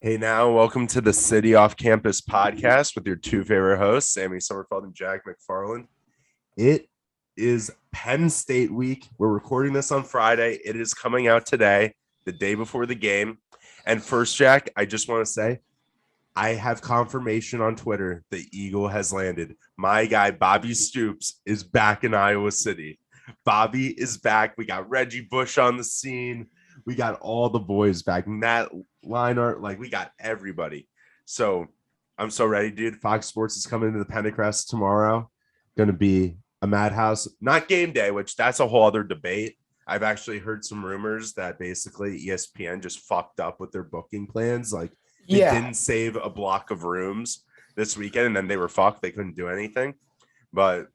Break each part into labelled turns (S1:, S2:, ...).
S1: Hey now, welcome to the City Off Campus podcast with your two favorite hosts, Sammy Summerfeld and Jack McFarland. It is Penn State week. We're recording this on Friday. It is coming out today, the day before the game. And first, Jack, I just want to say I have confirmation on Twitter the Eagle has landed. My guy, Bobby Stoops, is back in Iowa City. Bobby is back. We got Reggie Bush on the scene. We got all the boys back. Matt Leinart, we got everybody. So I'm so ready, dude. Fox Sports is coming to the Pentecost tomorrow. Going to be a madhouse. Not game day, which that's a whole other debate. I've actually heard some rumors that basically ESPN just fucked up with their booking plans. They didn't save a block of rooms this weekend, and then they were fucked. They couldn't do anything. But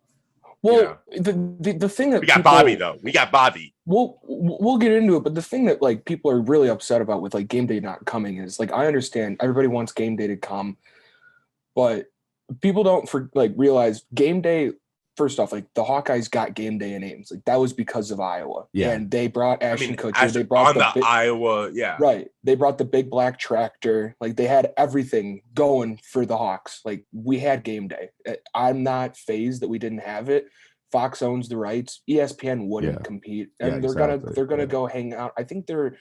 S2: the thing that
S1: we got Bobby though. We got Bobby.
S2: We'll get into it, but the thing that people are really upset about with game day not coming is I understand everybody wants game day to come, but people don't realize game day. First off, the Hawkeyes got game day in Ames. That was because of Iowa.
S1: Yeah.
S2: And they brought Ashton Kutcher. They brought
S1: Iowa. Yeah.
S2: Right. They brought the big black tractor. They had everything going for the Hawks. We had game day. I'm not fazed that we didn't have it. Fox owns the rights. ESPN wouldn't compete. And they're gonna go hang out. I think they're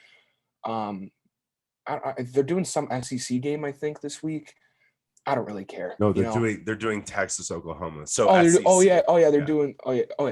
S2: doing some SEC game, I think, this week. I don't really care.
S1: No, they're doing Texas, Oklahoma. So
S2: they're doing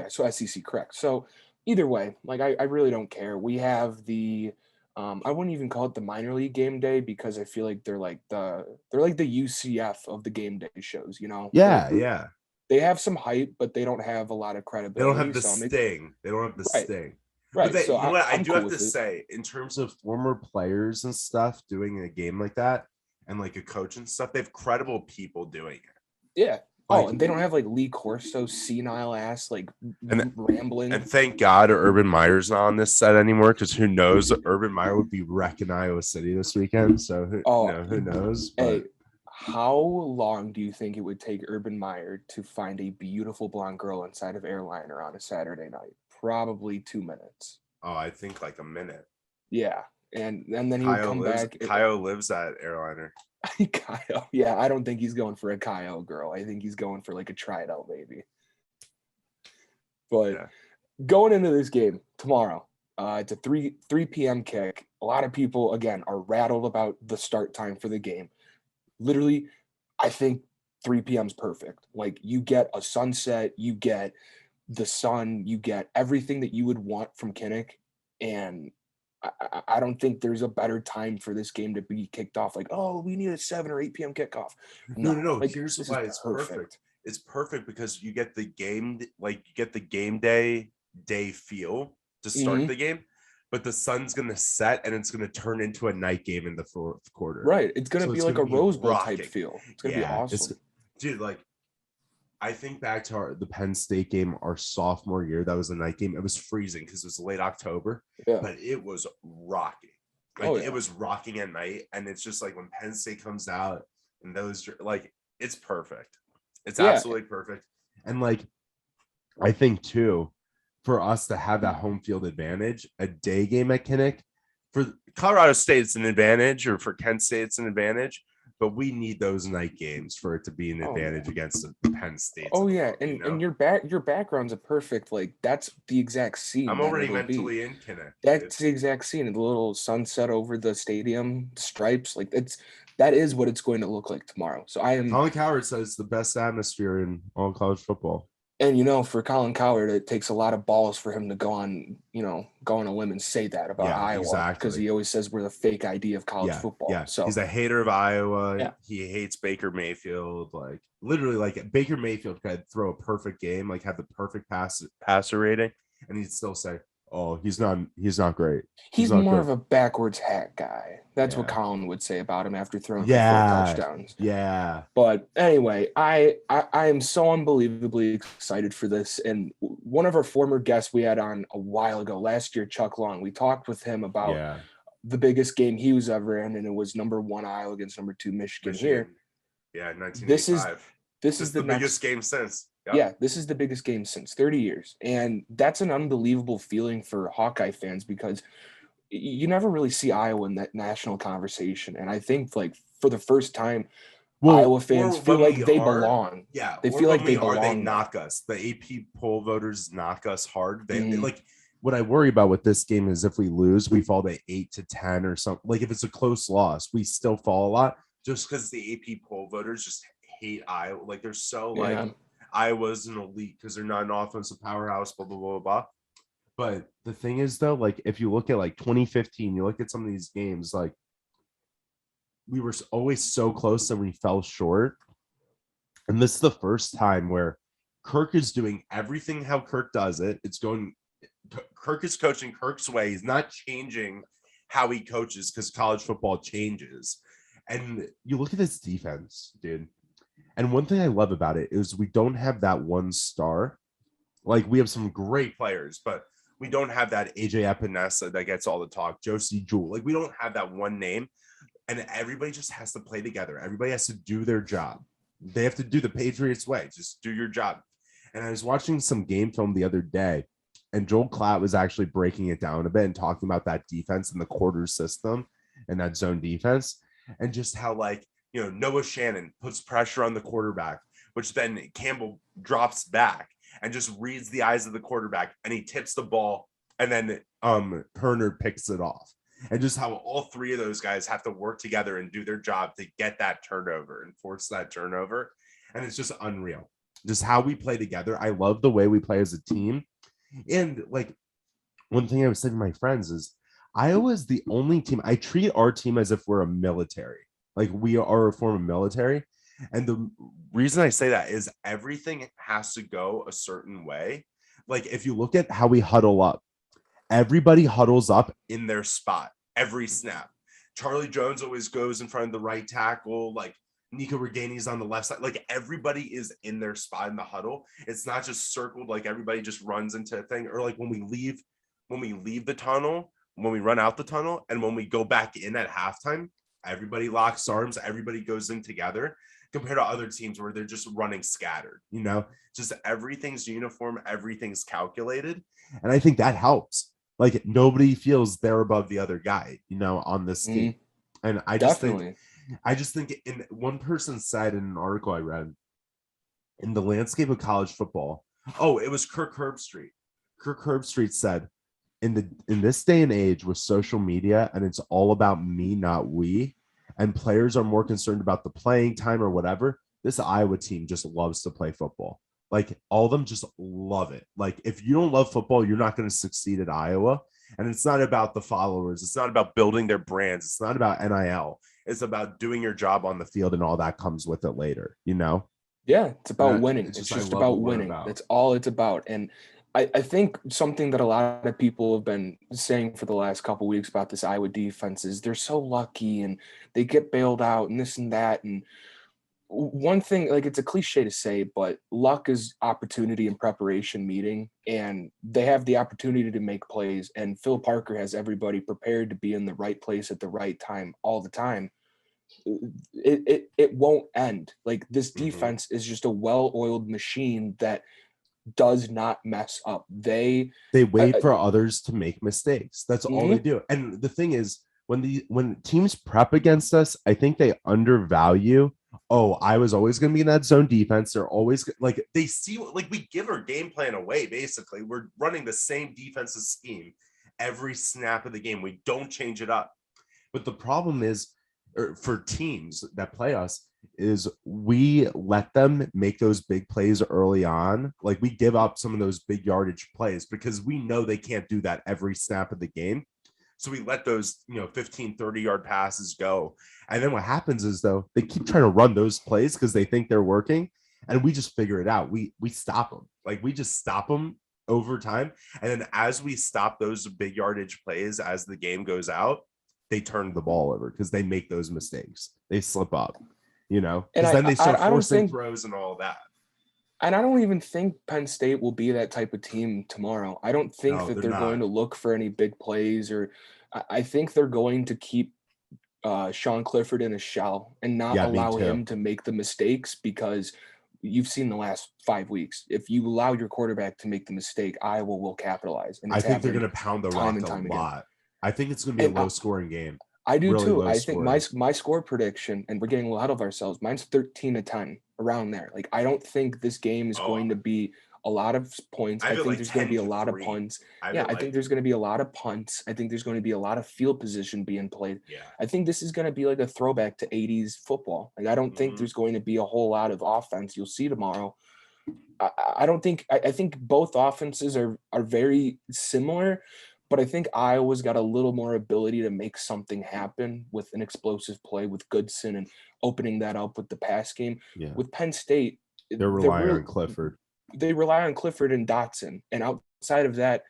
S2: so SEC, correct. So either way, I really don't care. We have the I wouldn't even call it the minor league game day because I feel like they're the UCF of the game day shows,
S1: Yeah.
S2: They have some hype, but they don't have a lot of credibility.
S1: They don't have the sting. They don't have the sting.
S2: Right.
S1: But I do have to say, in terms of former players and stuff doing a game like that, and a coach and stuff, they have credible people doing it.
S2: Yeah. And they don't have Lee Corso senile ass rambling.
S1: And thank God Urban Meyer's not on this set anymore, because who knows? Urban Meyer would be wrecking Iowa City this weekend. So who knows?
S2: But how long do you think it would take Urban Meyer to find a beautiful blonde girl inside of Airliner on a Saturday night? Probably 2 minutes.
S1: Oh, I think a minute.
S2: Yeah. And then he would come back.
S1: Kyle lives at Airliner.
S2: Kyle, yeah, I don't think he's going for a Kyle girl. I think he's going for a try it out maybe. But going into this game tomorrow, it's a 3 p.m. kick. A lot of people again are rattled about the start time for the game. Literally, I think 3 p.m. is perfect. You get a sunset, you get the sun, you get everything that you would want from Kinnick, and I don't think there's a better time for this game to be kicked off. We need a 7 or 8 p.m. kickoff.
S1: No. Here's why it's perfect. It's perfect because you get the game, day feel to start the game, but the sun's gonna set and it's gonna turn into a night game in the fourth quarter.
S2: Right. It's gonna be a Rose Bowl type feel. It's gonna be awesome.
S1: Dude, I think back to the Penn State game, our sophomore year. That was a night game. It was freezing because it was late October, but it was rocking. It was rocking at night, and it's just when Penn State comes out and those it's perfect. It's absolutely perfect. And I think too, for us to have that home field advantage, a day game at Kinnick, for Colorado State it's an advantage, or for Kent State it's an advantage. But we need those night games for it to be an advantage against the Penn State.
S2: And your background's a perfect that's the exact scene.
S1: I'm already mentally in Kinnick.
S2: That's the exact scene, and the little sunset over the stadium stripes. That is what it's going to look like tomorrow. So I am.
S1: Colin Cowherd says the best atmosphere in all college football.
S2: And for Colin Cowherd, it takes a lot of balls for him to go on a limb and say that about Iowa, because he always says we're the fake ID of college football.
S1: Yeah,
S2: so
S1: he's a hater of Iowa.
S2: Yeah.
S1: He hates Baker Mayfield. Literally, Baker Mayfield could throw a perfect game, have the perfect passer rating, and he'd still say, "Oh, he's not great.
S2: He's more of a backwards hat guy." That's what Colin would say about him after throwing 4 touchdowns.
S1: Yeah.
S2: But anyway, I am so unbelievably excited for this. And one of our former guests we had on a while ago, last year, Chuck Long, we talked with him about the biggest game he was ever in, and it was number 1 Iowa against number 2 Michigan here.
S1: Yeah, 1985.
S2: This is the
S1: biggest game since.
S2: Yep. Yeah, this is the biggest game since 30 years. And that's an unbelievable feeling for Hawkeye fans, because you never really see Iowa in that national conversation. And I think like for the first time,
S1: Well,
S2: Iowa fans
S1: or
S2: feel
S1: when
S2: like
S1: we
S2: they
S1: are,
S2: belong.
S1: yeah,
S2: They
S1: or
S2: feel
S1: when
S2: like they
S1: we are, they
S2: belong there.
S1: knock us. The AP poll voters knock us hard. They
S2: Mhm.
S1: like what I worry about with this game is if we lose, we fall to 8 to 10 or something. Like if it's a close loss, we still fall a lot just because the AP poll voters just hate Iowa. Like they're so like
S2: Yeah.
S1: Iowa's an elite because they're not an offensive powerhouse, blah, blah, blah, blah. But the thing is, though, like if you look at like 2015, you look at some of these games, like we were always so close and we fell short. And this is the first time where Kirk is doing everything how Kirk does it. It's going, Kirk is coaching Kirk's way. He's not changing how he coaches because college football changes. And you look at this defense, dude. And one thing I love about it is we don't have that one star. Like we have some great players, but we don't have that AJ Epinesa that gets all the talk, Josie Jewell. Like we don't have that one name, and everybody just has to play together. Everybody has to do their job. They have to do the Patriots way. Just do your job. And I was watching some game film the other day, and Joel Klatt was actually breaking it down a bit and talking about that defense and the quarter system and that zone defense, and just how like Noah Shannon puts pressure on the quarterback, which then Campbell drops back and just reads the eyes of the quarterback and he tips the ball and then Herner picks it off. And just how all three of those guys have to work together and do their job to get that turnover and force that turnover. And it's just unreal. Just how we play together. I love the way we play as a team. And like one thing I was saying to my friends is Iowa is the only team. I treat our team as if we're a military. Like we are a form of military. And the reason I say that is everything has to go a certain way. Like if you look at how we huddle up, everybody huddles up in their spot every snap. Charlie Jones always goes in front of the right tackle. Like Nico Regani's on the left side. Like everybody is in their spot in the huddle. It's not just circled like everybody just runs into a thing. Or like when we leave the tunnel, when we run out the tunnel, and when we go back in at halftime, everybody locks arms, everybody goes in together compared to other teams where they're just running scattered, just everything's uniform, everything's calculated. And I think that helps. Like nobody feels they're above the other guy, on this team. And I just think in one person said in an article I read, in the landscape of college football, it was Kirk Herbstreit. Kirk Herbstreit said, in this day and age with social media, and it's all about me, not we, and players are more concerned about the playing time or whatever, this Iowa team just loves to play football. Like all of them just love it. Like if you don't love football, you're not going to succeed at Iowa. And it's not about the followers. It's not about building their brands. It's not about NIL. It's about doing your job on the field, and all that comes with it later,
S2: Yeah, it's about winning.
S1: It's
S2: just about winning. That's all it's about. And I think something that a lot of people have been saying for the last couple of weeks about this Iowa defense is they're so lucky and they get bailed out and this and that. And one thing, like it's a cliche to say, but luck is opportunity and preparation meeting, and they have the opportunity to make plays. And Phil Parker has everybody prepared to be in the right place at the right time all the time. It won't end. Like this defense is just a well-oiled machine that does not mess up. They
S1: wait for others to make mistakes. That's all they do. And the thing is, when teams prep against us, I think they undervalue. I was always going to be in that zone defense. They're always like they see like we give our game plan away. Basically, we're running the same defensive scheme every snap of the game. We don't change it up. But the problem is, for teams that play us, is we let them make those big plays early on. Like we give up some of those big yardage plays because we know they can't do that every snap of the game. So we let those, 15, 30-yard passes go. And then what happens is, though, they keep trying to run those plays because they think they're working. And we just figure it out. We stop them. Like we just stop them over time. And then as we stop those big yardage plays, as the game goes out, they turn the ball over because they make those mistakes. They slip up, because then they start forcing throws and all that.
S2: And I don't even think Penn State will be that type of team tomorrow. I don't think that they're going to look for any big plays, or I think they're going to keep Sean Clifford in a shell and not allow him to make the mistakes, because you've seen the last 5 weeks. If you allow your quarterback to make the mistake, Iowa will capitalize. And
S1: I think they're going to pound the rock a lot. I think it's going to be
S2: And
S1: a low-scoring game.
S2: I do
S1: Really
S2: too.
S1: low
S2: I think
S1: scoring.
S2: my score prediction, and we're getting a little ahead of ourselves. Mine's 13-10, around there. Like, I don't think this game is going to be a lot of points. I think there's going to be a lot of punts. Yeah, I think there's going to be a lot of punts. I think there's going to be a lot of field position being played.
S1: Yeah.
S2: I think this is going to be like a throwback to 80s football. Like, I don't think there's going to be a whole lot of offense. You'll see tomorrow. I don't think I think both offenses are very similar, but I think Iowa's got a little more ability to make something happen with an explosive play with Goodson and opening that up with the pass game.
S1: Yeah.
S2: With Penn State,
S1: They're relying on Clifford.
S2: They rely on Clifford and Dotson, and outside of that,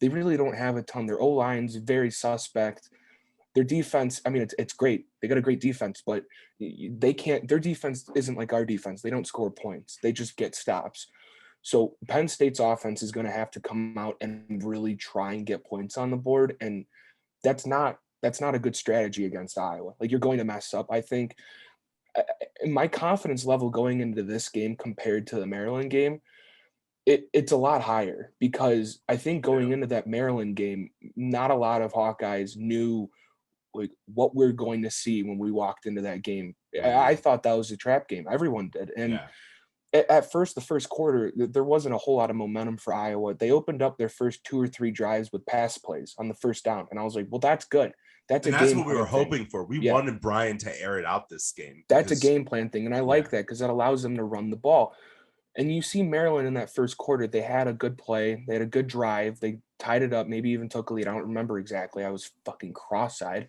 S2: they really don't have a ton. Their O-line's very suspect. Their defense, I mean, it's great. They got a great defense, but they can't. Their defense isn't like our defense. They don't score points. They just get stops. So Penn State's offense is going to have to come out and really try and get points on the board, and that's not a good strategy against Iowa. Like, you're going to mess up. I think my confidence level going into this game compared to the Maryland game, it's a lot higher, because I think going into that Maryland game, not a lot of Hawkeyes knew like what we're going to see when we walked into that game. I thought that was a trap game. Everyone did. And at first, the first quarter, there wasn't a whole lot of momentum for Iowa. They opened up their first 2 or 3 drives with pass plays on the first down. And I was like, well, that's good. That's
S1: what we were hoping for. We wanted Brian to air it out this game.
S2: That's a game plan thing. And I like that, because that allows them to run the ball. And you see Maryland in that first quarter, they had a good play. They had a good drive. They tied it up, maybe even took a lead. I don't remember exactly. I was fucking cross-eyed.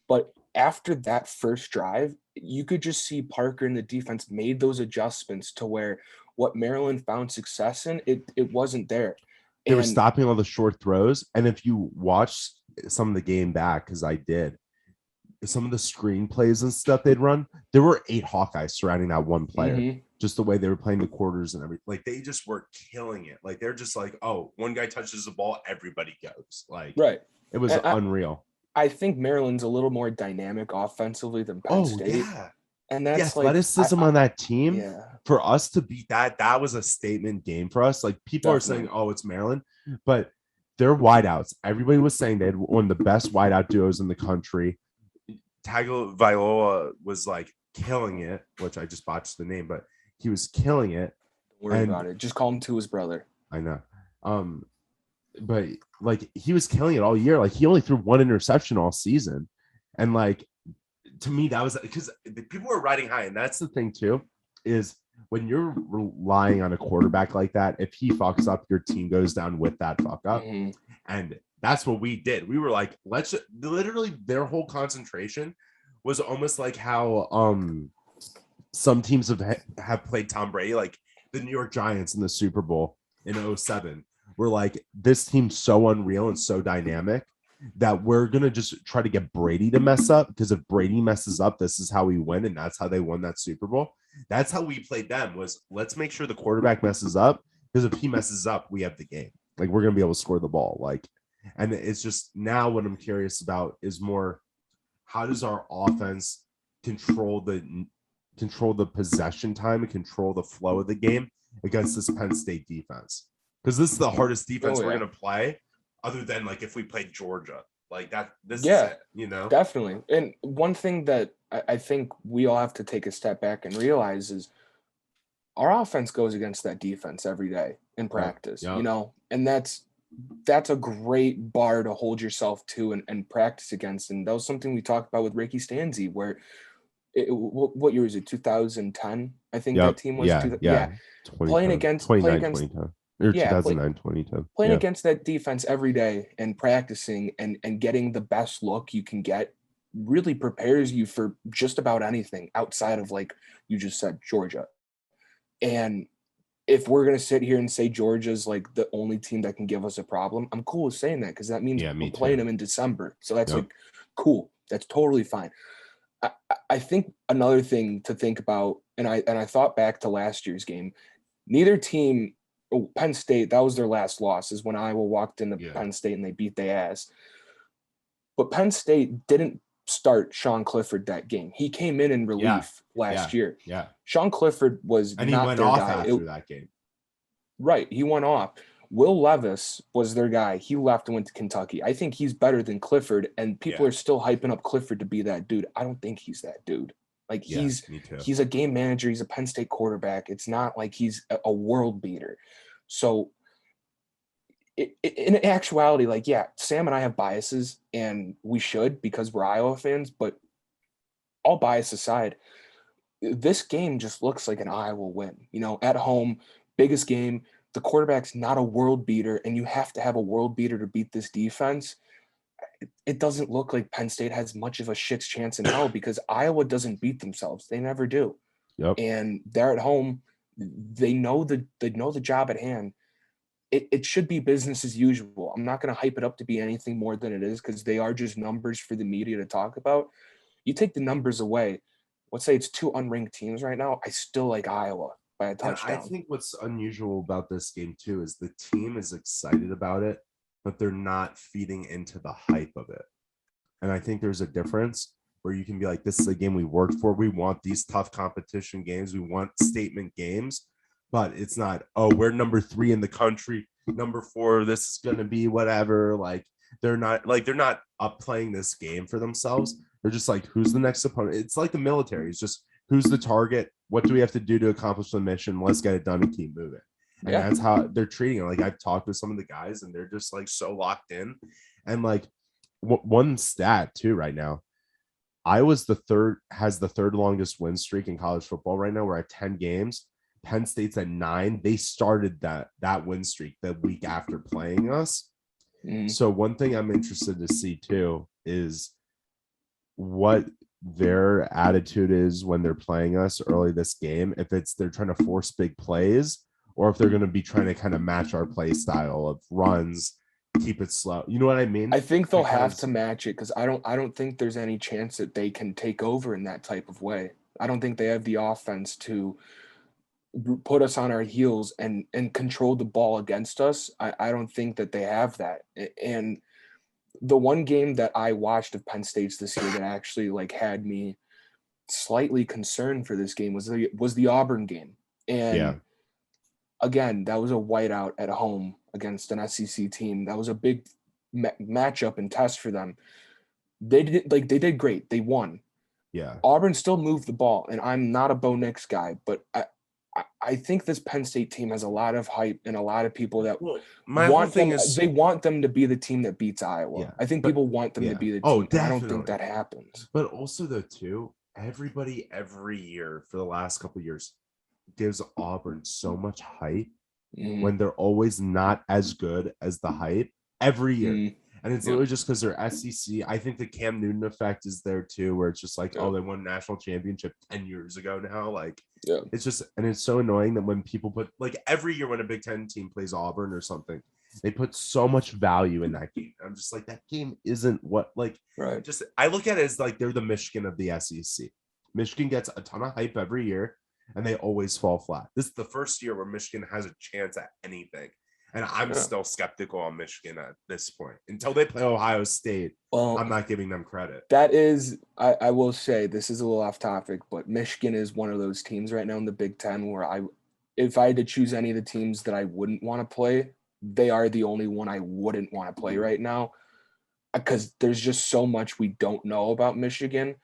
S2: But after that first drive, you could just see Parker and the defense made those adjustments to where what Maryland found success in, it wasn't there.
S1: They were stopping all the short throws. And if you watch some of the game back, because I did, some of the screen plays and stuff they'd run, there were 8 Hawkeyes surrounding that one player. Just the way they were playing the quarters and everything. Like, they just were killing it. Like, they're just like, oh, one guy touches the ball, everybody goes. Like,
S2: right.
S1: It was unreal.
S2: I think Maryland's a little more dynamic offensively than Penn State.
S1: Yeah.
S2: And that's
S1: the athleticism on that team.
S2: Yeah.
S1: For us to beat that was a statement game for us. Like, people are saying, oh, it's Maryland, but they're wideouts. Everybody was saying they had one of the best wideout duos in the country. Tagovailoa was like killing it, which I just botched the name, but he was killing it.
S2: Don't worry about it. Just call him to his brother.
S1: I know. But like, he was killing it all year. Like, he only threw 1 interception all season. And like, to me, that was because people were riding high. And that's the thing too, is when you're relying on a quarterback like that, if he fucks up, your team goes down with that fuck up. And that's what we did. We were like, literally their whole concentration was almost like how some teams have played Tom Brady, like the New York Giants in the Super Bowl in 2007. We're like, this team's so unreal and so dynamic that we're going to just try to get Brady to mess up, because if Brady messes up, this is how we win. And that's how they won that Super Bowl. That's how we played them, was let's make sure the quarterback messes up, because if he messes up, we have the game. Like, we're going to be able to score the ball. Like, and it's just now what I'm curious about is more, how does our offense control the possession time and control the flow of the game against this Penn State defense? Because this is the hardest defense we're going to play, other than like if we played Georgia. Like that, this is it, you know?
S2: Definitely. And one thing that I think we all have to take a step back and realize is our offense goes against that defense every day in practice, you know? And that's a great bar to hold yourself to and practice against. And that was something we talked about with Ricky Stanzi, where what year is it? 2010, I think that team was. Playing against 2010.
S1: Or 2009, 2010.
S2: Playing against that defense every day and practicing and getting the best look you can get really prepares you for just about anything outside of, like you just said, Georgia. And if we're going to sit here and say Georgia's like the only team that can give us a problem, I'm cool with saying that, because that means we're playing them in December. So that's like, cool. That's totally fine. I think another thing to think about, and I thought back to last year's game, neither team, Penn State, that was their last loss, is when Iowa walked into Penn State and they beat their ass. But Penn State didn't start Sean Clifford that game. He came in relief last year. Sean Clifford was
S1: and he went off after that game.
S2: Right. He went off. Will Levis was their guy. He left and went to Kentucky. I think he's better than Clifford, and people are still hyping up Clifford to be that dude. I don't think he's that dude. Like he's a game manager. He's a Penn State quarterback. It's not like he's a world beater. So in actuality, like, yeah, Sam and I have biases, and we should because we're Iowa fans. But all bias aside, this game just looks like an Iowa win. You know, at home, biggest game. The quarterback's not a world beater, and you have to have a world beater to beat this defense. It doesn't look like Penn State has much of a shit's chance in hell because Iowa doesn't beat themselves. They never do.
S1: Yep.
S2: And they're at home. They know the job at hand. It should be business as usual. I'm not going to hype it up to be anything more than it is because they are just numbers for the media to talk about. You take the numbers away. Let's say it's 2 unranked teams right now. I still like Iowa by a touchdown.
S1: And I think what's unusual about this game too is the team is excited about it, but they're not feeding into the hype of it. And I think there's a difference where you can be like, this is a game we worked for. We want these tough competition games. We want statement games, but it's not, oh, we're number 3 in the country, number 4. This is going to be whatever. Like they're not up playing this game for themselves. They're just like, who's the next opponent? It's like the military. It's just, who's the target? What do we have to do to accomplish the mission? Let's get it done and keep moving. And that's how they're treating it. Like I've talked with some of the guys and they're just like so locked in. And like one stat too right now, has the third longest win streak in college football right now. We're at 10 games. Penn State's at 9. They started that win streak the week after playing us. So one thing I'm interested to see too is what their attitude is when they're playing us early this game. If they're trying to force big plays, or if they're going to be trying to kind of match our play style of runs, keep it slow. You know what I mean?
S2: I think they'll have to match it because I don't think there's any chance that they can take over in that type of way. I don't think they have the offense to put us on our heels and control the ball against us. I don't think that they have that. And the one game that I watched of Penn State's this year that actually like had me slightly concerned for this game was the Auburn game. And again, that was a whiteout at home against an SEC team. That was a big matchup and test for them. They did great. They won.
S1: Yeah.
S2: Auburn still moved the ball, and I'm not a Bo Nix guy, but I think this Penn State team has a lot of hype and a lot of people that they want them to be the team that beats Iowa.
S1: Yeah,
S2: I think people want them to be the team.
S1: Oh, definitely.
S2: I don't think that happens.
S1: But also though too, everybody every year for the last couple of years gives Auburn so much hype when they're always not as good as the hype every year. And it's literally just because they're SEC. I think the Cam Newton effect is there too, where it's just like, oh, they won a national championship 10 years ago now. Like, it's just, and it's so annoying that when people put, like, every year when a Big Ten team plays Auburn or something, they put so much value in that game. I'm just like, that game isn't what, like, just, I look at it as like they're the Michigan of the SEC. Michigan gets a ton of hype every year, and they always fall flat. This is the first year where Michigan has a chance at anything. And I'm still skeptical on Michigan at this point. Until they play Ohio State, I'm not giving them credit.
S2: That is, I will say, this is a little off topic, but Michigan is one of those teams right now in the Big Ten where if I had to choose any of the teams that I wouldn't want to play, they are the only one I wouldn't want to play right now because there's just so much we don't know about Michigan.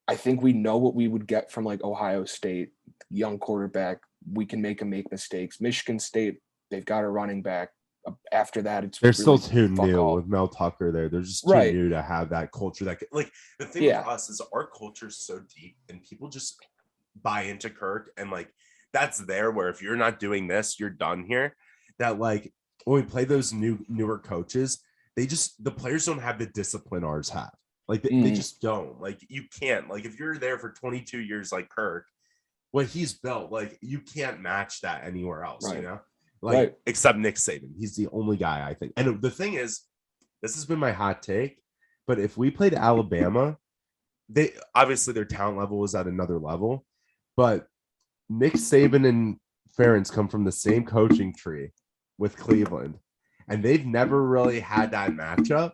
S2: I think we know what we would get from like Ohio State, young quarterback. We can make them make mistakes. Michigan State, they've got a running back. After that,
S1: they're really still too new with Mel Tucker there. They're just too new to have that culture. That like the thing with us is our culture is so deep, and people just buy into Kirk, and like that's there. Where if you're not doing this, you're done here. That like when we play those newer coaches, the players don't have the discipline ours have. Like they just don't. Like you can't. Like if you're there for 22 years, like Kirk, what he's built, like you can't match that anywhere else. You know. Except Nick Saban. He's the only guy I think. And the thing is, this has been my hot take, but if we played Alabama, they obviously their talent level is at another level, but Nick Saban and Ferentz come from the same coaching tree with Cleveland, and they've never really had that matchup.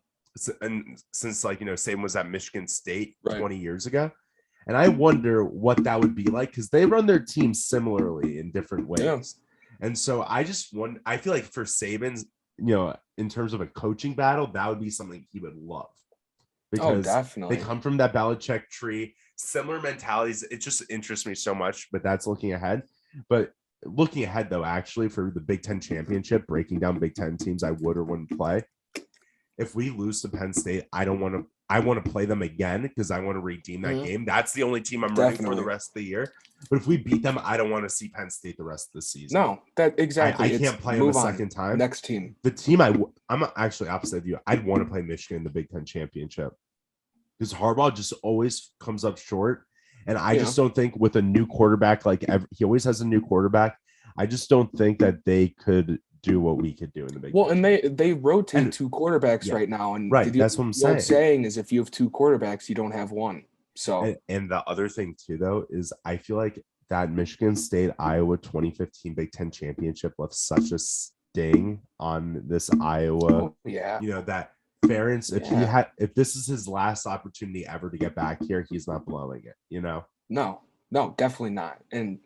S1: And since like, Saban was at Michigan State 20 years ago. And I wonder what that would be like because they run their team similarly in different ways. And so I feel like for Saban's, in terms of a coaching battle, that would be something he would love because they
S2: definitely.
S1: come from that Belichick tree, similar mentalities. It just interests me so much, but that's looking ahead. But looking ahead, though, actually, for the Big Ten championship, breaking down Big Ten teams I would or wouldn't play. If we lose to Penn State, I want to play them again because I want to redeem that game. That's the only team I'm rooting for the rest of the year. But if we beat them, I don't want to see Penn State the rest of the season.
S2: No, that exactly.
S1: I can't play them a second time.
S2: Next team.
S1: The team I'm actually opposite of you. I'd want to play Michigan in the Big Ten championship because Harbaugh just always comes up short. And I just don't think with a new quarterback, he always has a new quarterback. I just don't think that they could do what we could do in the Big Ten.
S2: Well, and they rotate two quarterbacks right now. And
S1: that's what I'm saying.
S2: The old saying is if you have two quarterbacks, you don't have one. So
S1: and the other thing too, though, is I feel like that Michigan State Iowa 2015 Big Ten championship left such a sting on this Iowa. That Ferentz, if this is his last opportunity ever to get back here, he's not blowing it.
S2: No, definitely not. And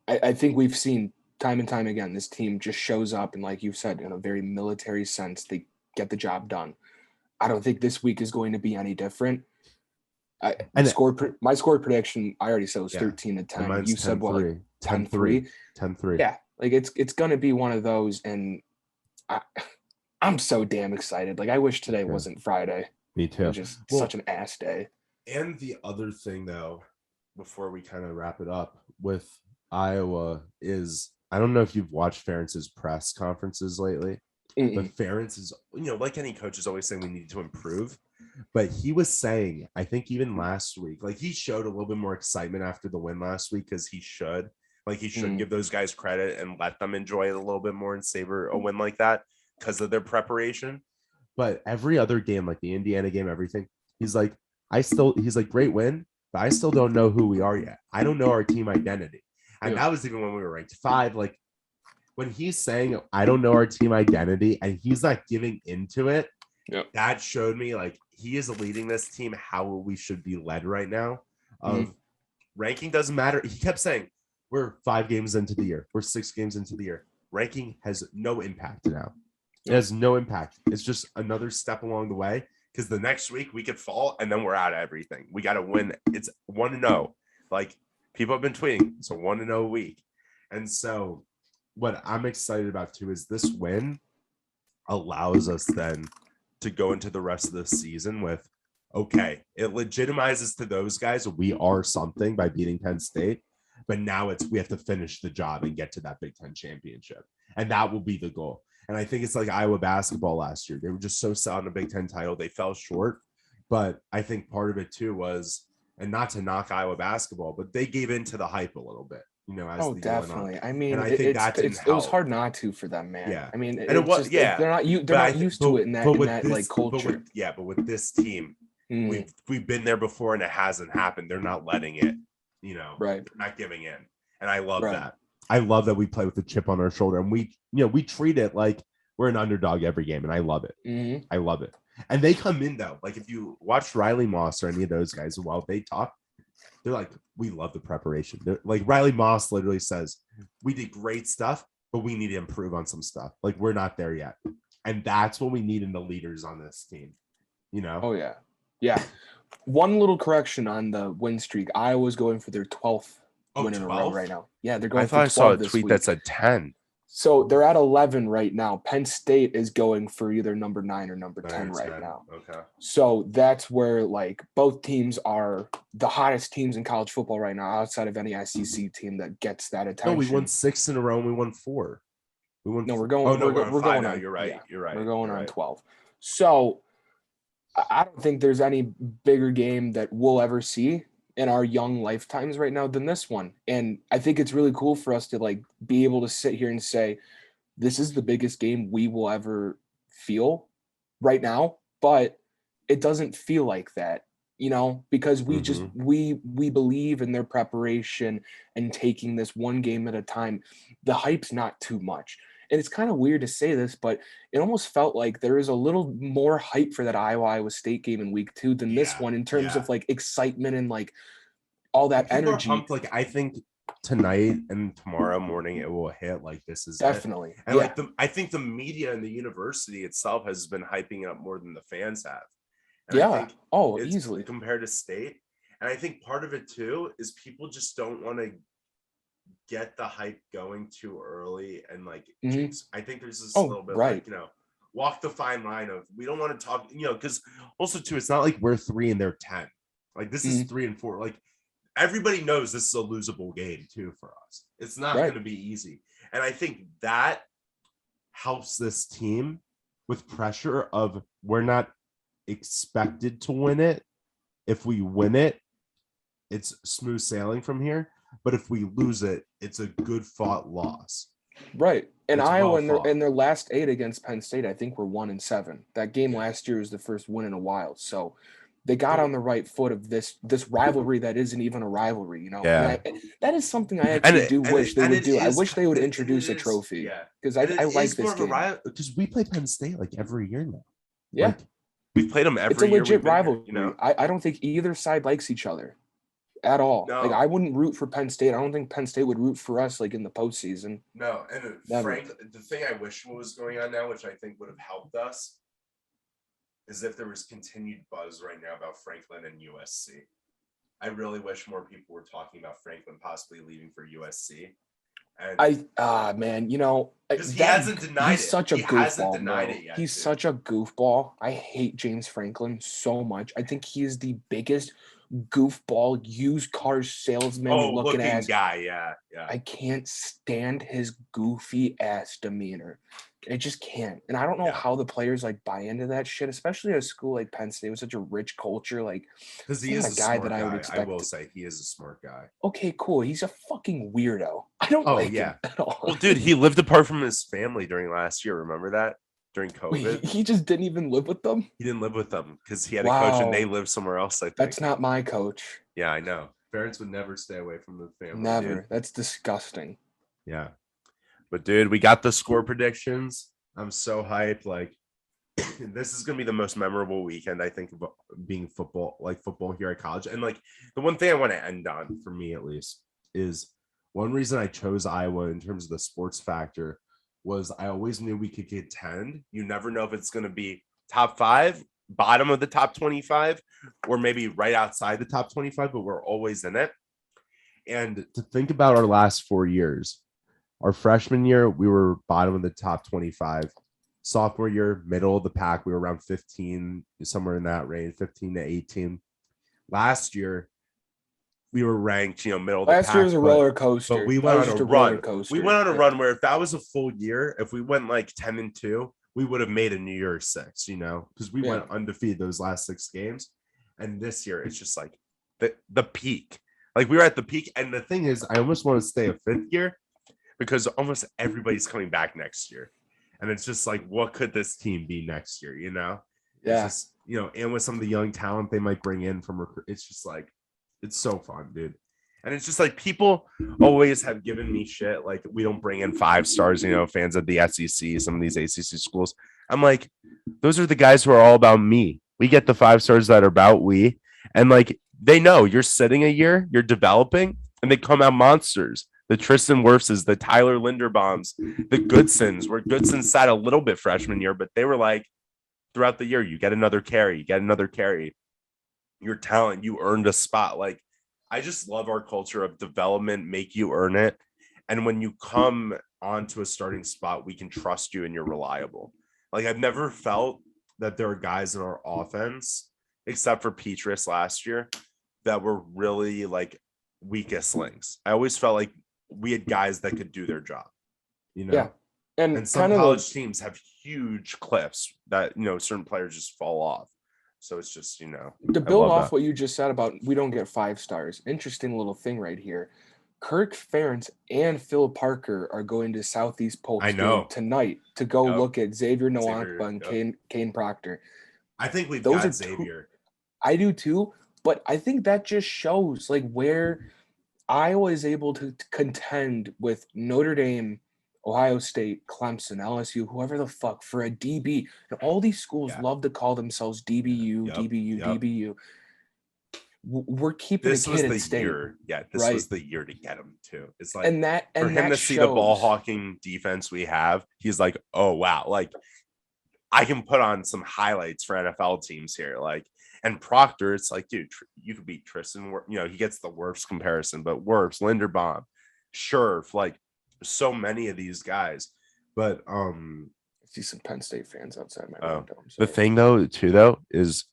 S2: I think we've seen time and time again, this team just shows up and, like you said, in a very military sense, they get the job done. I don't think this week is going to be any different. My score prediction, I already said was 13-10. You said what, like 10-3?
S1: 10-3.
S2: Yeah, like it's going to be one of those, and I'm so damn excited. Like I wish today wasn't Friday.
S1: Me too.
S2: It's just such an ass day.
S1: And the other thing, though, before we kind of wrap it up with Iowa is, I don't know if you've watched Ferentz's press conferences lately, but Ferentz is, like any coach is always saying we need to improve. But he was saying, I think even last week, like he showed a little bit more excitement after the win last week because he should give those guys credit and let them enjoy it a little bit more and savor a win like that because of their preparation. But every other game, like the Indiana game, everything, he's like, great win, but I still don't know who we are yet. I don't know our team identity. And that was even when we were ranked 5. Like when he's saying, I don't know our team identity and he's not giving into it, that showed me like he is leading this team how we should be led right now. Ranking doesn't matter. He kept saying, we're 5 games into the year. We're 6 games into the year. Ranking has no impact now. It has no impact. It's just another step along the way because the next week we could fall and then we're out of everything. We got to win. It's 1-0. Like people have been tweeting. It's a 1-0 week. And so what I'm excited about too is this win allows us then to go into the rest of the season with, okay, it legitimizes to those guys we are something by beating Penn State, but now we have to finish the job and get to that Big Ten championship. And that will be the goal. And I think it's like Iowa basketball last year. They were just so set on a Big Ten title. They fell short. But I think part of it too was, and not to knock Iowa basketball, but they gave into the hype a little bit, as the
S2: definitely. I mean,
S1: and I think it
S2: was hard not to for them, man.
S1: Yeah.
S2: I mean,
S1: it was,
S2: they're not used to it in that culture.
S1: But with this team, we've been there before and it hasn't happened. They're not letting it,
S2: right.
S1: They're not giving in. And I love that. I love that we play with a chip on our shoulder and we treat it like we're an underdog every game. And I love it. I love it. And they come in though. Like if you watch Riley Moss or any of those guys, while they talk, they're like, we love the preparation. They're, like Riley Moss literally says, we did great stuff, but we need to improve on some stuff. Like we're not there yet. And that's what we need in the leaders on this team,
S2: Oh yeah. Yeah. One little correction on the win streak. Iowa's going for their 12th win in a row right now. Yeah, they're going.
S1: I thought I saw a tweet that said 10.
S2: So they're at 11 right now. Penn State is going for either number 9 or number 10 right now.
S1: Okay.
S2: So that's where like both teams are the hottest teams in college football right now, outside of any SEC team that gets that attention.
S1: No, we won 6 in a row and we won 4.
S2: We're going. We're going
S1: now.
S2: On,
S1: You're right.
S2: Yeah,
S1: You're right.
S2: We're going
S1: You're
S2: on
S1: right.
S2: 12. So I don't think there's any bigger game that we'll ever see in our young lifetimes right now than this one. And I think it's really cool for us to like be able to sit here and say, this is the biggest game we will ever feel right now, but it doesn't feel like that, because we just, we believe in their preparation and taking this one game at a time. The hype's not too much. And it's kind of weird to say this, but it almost felt like there is a little more hype for that Iowa State game in week 2 than this one in terms of like excitement and like all that
S1: People
S2: energy.
S1: are pumped. Like I think tonight and tomorrow morning it will hit like this is
S2: Definitely.
S1: it. And like I think the media and the university itself has been hyping it up more than the fans have. And I think it's
S2: easily
S1: compared to state. And I think part of it too is people just don't want to get the hype going too early and like I think there's this little bit like, you know, walk the fine line of we don't want to talk, you know, because also too, it's not like we're 3 and they're 10. Like this is 3 and 4. Like everybody knows this is a losable game too for us. It's not going to be easy. And I think that helps this team with pressure of we're not expected to win it. If we win it, it's smooth sailing from here. But if we lose it, it's a good fought loss.
S2: Right. And
S1: it's
S2: Iowa in their last 8 against Penn State, I think we're 1-7. That game last year was the first win in a while. So they got on the right foot of this rivalry that isn't even a rivalry, you know.
S1: Yeah.
S2: And that is something I actually wish they would do. I wish they would introduce a trophy. Because I like this game.
S1: Because we play Penn State like every year now.
S2: Yeah.
S1: Like, we've played them every year.
S2: It's a legit rivalry. Here, you know? I don't think either side likes each other at all.
S1: No.
S2: Like I wouldn't root for Penn State. I don't think Penn State would root for us like in the postseason.
S1: No, and Frank, the thing I wish was going on now, which I think would have helped us, is if there was continued buzz right now about Franklin and USC. I really wish more people were talking about Franklin possibly leaving for USC. And
S2: man, you know,
S1: because he hasn't denied it.
S2: He's such a goofball.
S1: Hasn't denied it yet.
S2: He's such a goofball. I hate James Franklin so much. I think he is the biggest goofball used car salesman looking ass
S1: guy. Yeah.
S2: I can't stand his goofy ass demeanor. I just can't. And I don't know how the players like buy into that shit, especially at a school like Penn State with such a rich culture. Like,
S1: because he is a guy that I would expect. I will say he is a smart guy.
S2: Okay, cool. He's a fucking weirdo. I don't like him at all.
S1: Well, dude, he lived apart from his family during last year. Remember that? During COVID.
S2: He just didn't even live with them?
S1: He didn't live with them because he had a coach and they lived somewhere else, I think.
S2: That's not my coach.
S1: Yeah, I know. Parents would never stay away from the family.
S2: Never.
S1: Dude.
S2: That's disgusting.
S1: Yeah. But, dude, we got the score predictions. I'm so hyped. Like, this is going to be the most memorable weekend, I think, of being football here at college. And, like, the one thing I want to end on, for me at least, is one reason I chose Iowa in terms of the sports factor was I always knew we could contend. You never know if it's going to be top 5, bottom of the top 25, or maybe right outside the top 25, but we're always in it. And to think about our last 4 years, our freshman year, we were bottom of the top 25. Sophomore year, middle of the pack, we were around 15, somewhere in that range, 15 to 18. Last year, we were ranked, middle of the pack.
S2: Last year was a roller coaster.
S1: But we went on a run. We went on a run where if that was a full year, if we went like 10-2, we would have made a New Year's 6, because we went undefeated those last 6 games. And this year, it's just like the peak. Like we were at the peak. And the thing is, I almost want to stay a 5th year because almost everybody's coming back next year. And it's just like, what could this team be next year?
S2: Yeah.
S1: It's just, and with some of the young talent they might bring in from it's just like, it's so fun, dude. And it's just like people always have given me shit. Like we don't bring in 5 stars, fans of the SEC, some of these ACC schools. I'm like, those are the guys who are all about me. We get the 5 stars that are about we. And like, they know you're sitting a year, you're developing, and they come out monsters. The Tristan Wirfses, the Tyler Linderbaums, the Goodsons, where Goodson sat a little bit freshman year, but they were like, throughout the year, you get another carry, your talent, you earned a spot. Like, I just love our culture of development, make you earn it. And when you come onto a starting spot, we can trust you and you're reliable. Like, I've never felt that there are guys in our offense, except for Petrus last year, that were really like weakest links. I always felt like we had guys that could do their job,
S2: Yeah.
S1: And some college teams have huge cliffs that, certain players just fall off. So it's just,
S2: to build off what you just said about we don't get 5 stars. Interesting little thing right here. Kirk Ferentz and Phil Parker are going to Southeast Polk tonight to go look at Xavier Nwankpa and Kane Proctor.
S1: I think we've got Xavier.
S2: I do too, but I think that just shows like where Iowa is able to contend with Notre Dame, Ohio State, Clemson, LSU, whoever the fuck for a DB. And all these schools love to call themselves DBU, DBU. we're keeping
S1: This
S2: a
S1: was
S2: kid
S1: the
S2: in state,
S1: year. Yeah, this
S2: right?
S1: was the year to get him too. It's like
S2: And that
S1: for
S2: and
S1: him
S2: that
S1: to see the ball
S2: shows,
S1: hawking defense we have, he's like, oh wow, like I can put on some highlights for NFL teams here. Like, and Proctor, it's like, dude, you could beat Tristan. You know, he gets the Wirfs comparison, but Wirfs, Linderbaum, Scherf, like so many of these guys. But
S2: I see some Penn State fans outside my window.
S1: the thing though, too, though, is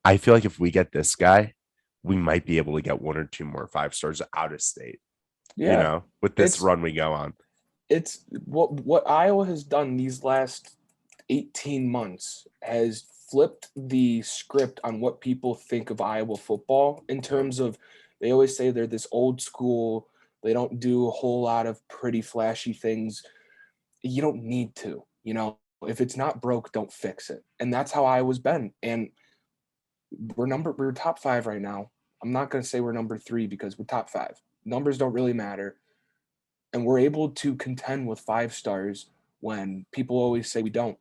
S1: I feel like if we get this guy, we might be able to get 1 or 2 more 5 stars out of state.
S2: Yeah,
S1: you know, with this run we go on.
S2: It's what Iowa has done these last 18 months has flipped the script on what people think of Iowa football in terms of, they always say they're this old school, they don't do a whole lot of pretty flashy things. You don't need to, you know, if it's not broke, don't fix it. And that's how Iowa's been. And we're top 5 right now. I'm not going to say we're number 3 because we're top 5. Numbers don't really matter. And we're able to contend with 5 stars when people always say we don't.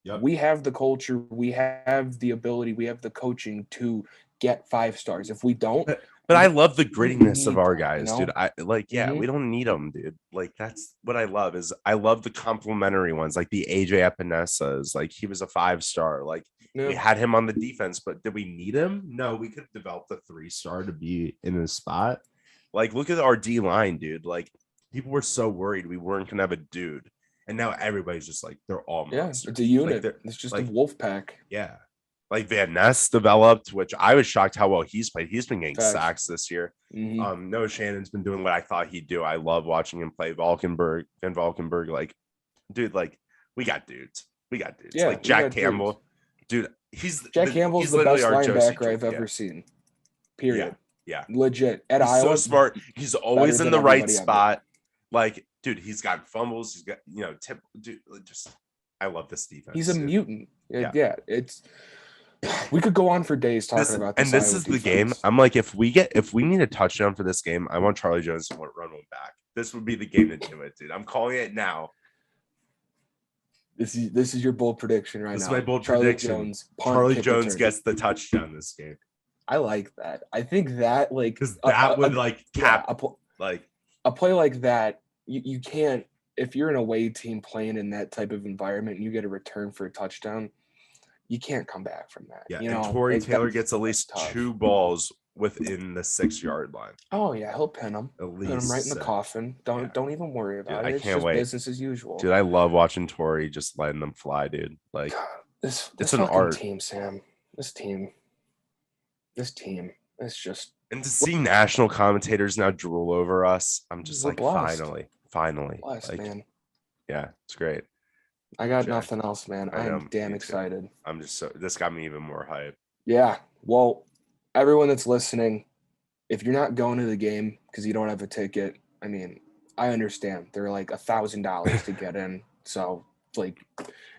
S1: Yep.
S2: We have the culture, we have the ability, we have the coaching to get 5 stars. If we don't,
S1: but I love the grittiness of our guys,
S2: you know?
S1: dude. I like, yeah, we don't need them, dude. Like, that's what I love is I love the complimentary ones, like the AJ Epinezas. Like, he was a 5-star. Like, we had him on the defense, but did we need him? No, we could have developed a 3-star to be in his spot. Like, look at our D line, dude. Like, people were so worried we weren't gonna have a dude. And now everybody's just like, they're all monsters.
S2: Yeah, it's a unit.
S1: Like,
S2: it's just
S1: like,
S2: a wolf pack.
S1: Yeah. Like Van Ness developed, which I was shocked how well he's played. He's been getting sacks this year.
S2: Mm-hmm.
S1: Noah Shannon's been doing what I thought he'd do. I love watching him play Van Valkenburg. Like, dude, like, we got dudes.
S2: Yeah,
S1: like Jack Campbell. Dude,
S2: Campbell's the best linebacker I've ever seen. Period.
S1: Yeah.
S2: Legit.
S1: He's Iowa, so smart. He's always in the right spot. Like, dude, he's got fumbles. He's got, you know, I love this defense.
S2: He's a mutant. Yeah. It's we could go on for days talking about this.
S1: And this is the game. I'm like, if we need a touchdown for this game, I want Charlie Jones to run one back. This would be the game to do it, dude. I'm calling it now.
S2: This is your bold prediction right now.
S1: This is my bold prediction. Charlie Jones gets the touchdown this game.
S2: I like that. I think that, like,
S1: because that would cap
S2: a play like that. You can't, if you're an away team playing in that type of environment and you get a return for a touchdown, you can't come back from that.
S1: Yeah,
S2: you
S1: and
S2: know,
S1: Torrey Taylor gets at least 2 balls within the 6-yard line.
S2: Oh yeah, he'll pin him.
S1: At least
S2: pin him right in the coffin. Don't even worry about it.
S1: I can't wait.
S2: Business as usual.
S1: Dude, I love watching Torrey just letting them fly, dude. Like,
S2: this
S1: it's an art.
S2: Team, Sam. This team. It's just.
S1: And to see national commentators now drool over us, I'm just like,
S2: blessed.
S1: finally.
S2: Blessed,
S1: like,
S2: man.
S1: Yeah, it's great.
S2: I got nothing else, man. I'm damn excited.
S1: I'm just this got me even more hype.
S2: Yeah. Well, everyone that's listening, if you're not going to the game because you don't have a ticket, I mean, I understand. They're like $1,000 to get in. So, like,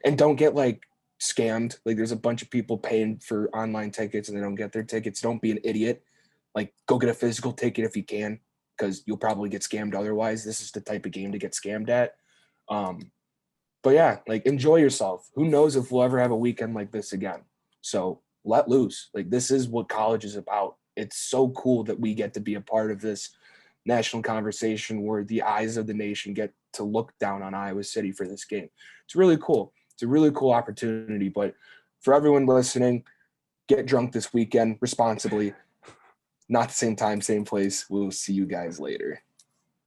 S2: and don't get like scammed. Like, there's a bunch of people paying for online tickets and they don't get their tickets. Don't be an idiot. Like, go get a physical ticket if you can, because you'll probably get scammed otherwise. This is the type of game to get scammed at. But yeah, like, enjoy yourself. Who knows if we'll ever have a weekend like this again. So let loose. Like, this is what college is about. It's so cool that we get to be a part of this national conversation where the eyes of the nation get to look down on Iowa City for this game. It's really cool. It's a really cool opportunity. But for everyone listening, get drunk this weekend responsibly. Not the same time, same place. We'll see you guys later.